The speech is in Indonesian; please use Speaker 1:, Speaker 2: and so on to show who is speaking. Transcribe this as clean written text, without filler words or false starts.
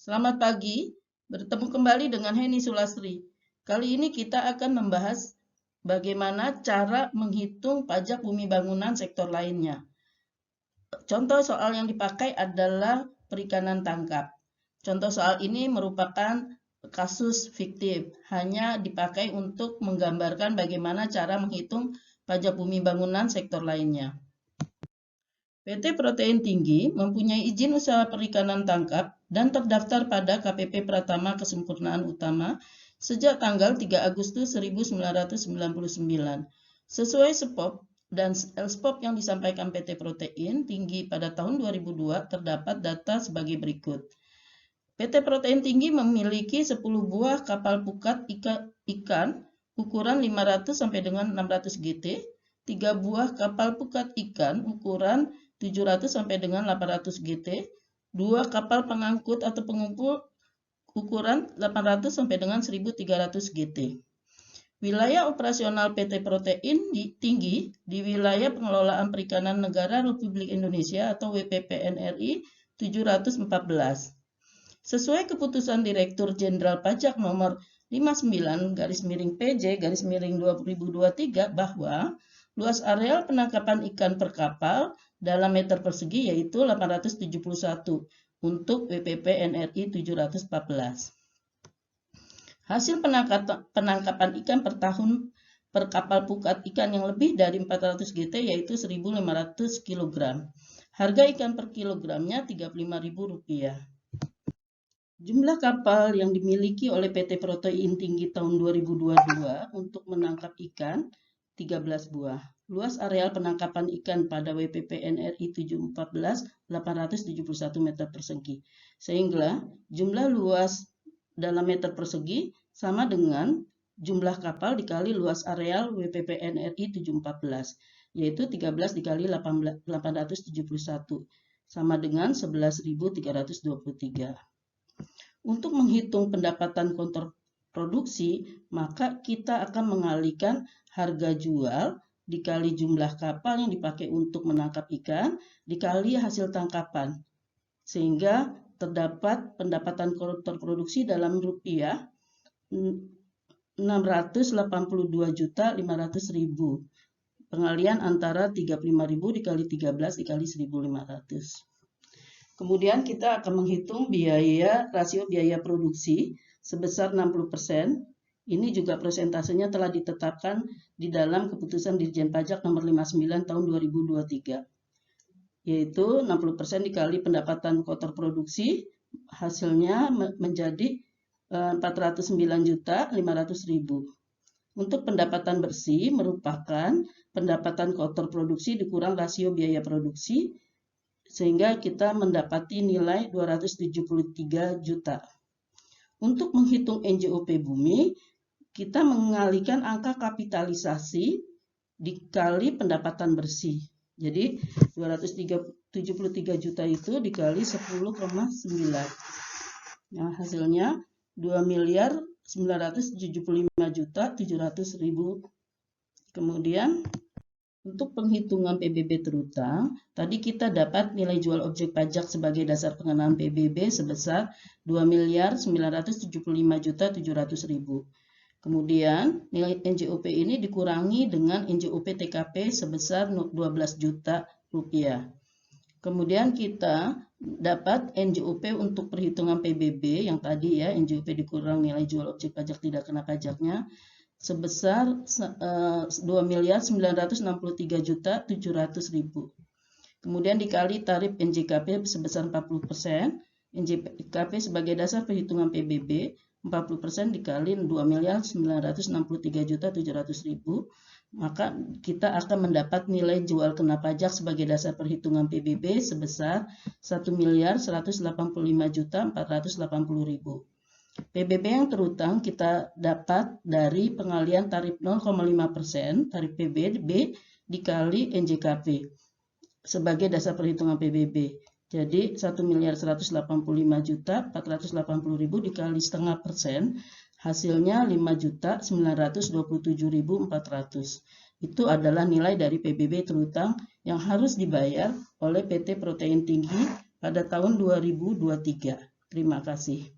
Speaker 1: Selamat pagi, bertemu kembali dengan Heni Sulastri. Kali ini kita akan membahas bagaimana cara menghitung pajak bumi bangunan sektor lainnya. Contoh soal yang dipakai adalah perikanan tangkap. Contoh soal ini merupakan kasus fiktif, hanya dipakai untuk menggambarkan bagaimana cara menghitung pajak bumi bangunan sektor lainnya. PT Protein Tinggi mempunyai izin usaha perikanan tangkap dan terdaftar pada KPP Pratama Kesempurnaan Utama sejak tanggal 3 Agustus 1999. Sesuai SPOP dan LSPOP yang disampaikan PT Protein Tinggi pada tahun 2002 terdapat data sebagai berikut. PT Protein Tinggi memiliki 10 buah kapal pukat ikan ukuran 500 sampai dengan 600 GT, 3 buah kapal pukat ikan ukuran 700 sampai dengan 800 GT, 2 kapal pengangkut atau pengumpul ukuran 800 sampai dengan 1300 GT. Wilayah operasional PT Protein Tinggi di wilayah pengelolaan perikanan negara Republik Indonesia atau WPPN RI 714. Sesuai keputusan Direktur Jenderal Pajak nomor 59/PJ/2023 bahwa luas areal penangkapan ikan per kapal dalam meter persegi yaitu 871 untuk WPP NRI 714. Hasil penangkapan ikan per tahun per kapal pukat ikan yang lebih dari 400 GT yaitu 1.500 kg. Harga ikan per kilogramnya Rp35.000. Jumlah kapal yang dimiliki oleh PT Protein Tinggi tahun 2022 untuk menangkap ikan 13 buah. Luas areal penangkapan ikan pada WPP NRI 714 871 meter persegi. Sehingga jumlah luas dalam meter persegi sama dengan jumlah kapal dikali luas areal WPP NRI 714, yaitu 13 dikali 871 sama dengan 11.323. Untuk menghitung pendapatan kontor produksi, maka kita akan mengalihkan harga jual dikali jumlah kapal yang dipakai untuk menangkap ikan dikali hasil tangkapan. Sehingga terdapat pendapatan kontor produksi dalam rupiah 682.500.000. Pengalian antara 35.000 dikali 13 dikali 1.500. Kemudian kita akan menghitung rasio biaya produksi sebesar 60%. Ini juga persentasenya telah ditetapkan di dalam keputusan Dirjen Pajak nomor 59 tahun 2023. Yaitu 60% dikali pendapatan kotor produksi, hasilnya menjadi 409.500.000. Untuk pendapatan bersih merupakan pendapatan kotor produksi dikurang rasio biaya produksi, sehingga kita mendapati nilai 273 juta. Untuk menghitung NJOP bumi, kita mengalihkan angka kapitalisasi dikali pendapatan bersih. Jadi 273 juta itu dikali 10,9. Nah, hasilnya 2.975.700.000. Kemudian untuk penghitungan PBB terutang, tadi kita dapat nilai jual objek pajak sebagai dasar pengenaan PBB sebesar 2.975.700.000. Kemudian nilai NJOP ini dikurangi dengan NJOP TKP sebesar 12 juta rupiah. Kemudian kita dapat NJOP untuk perhitungan PBB yang tadi ya, NJOP dikurang nilai jual objek pajak tidak kena pajaknya sebesar 2.963.700.000. Kemudian dikali tarif NJKP sebesar 40%. NJKP sebagai dasar perhitungan PBB 40% dikali 2.963.700.000, maka kita akan mendapat nilai jual kena pajak sebagai dasar perhitungan PBB sebesar 1.185.480.000. PBB yang terutang kita dapat dari pengalian tarif 0,5% tarif PBB dikali NJKP sebagai dasar perhitungan PBB. Jadi 1.185.480.000 dikali setengah persen, hasilnya 5.927.400. Itu adalah nilai dari PBB terutang yang harus dibayar oleh PT Protein Tinggi pada tahun 2023. Terima kasih.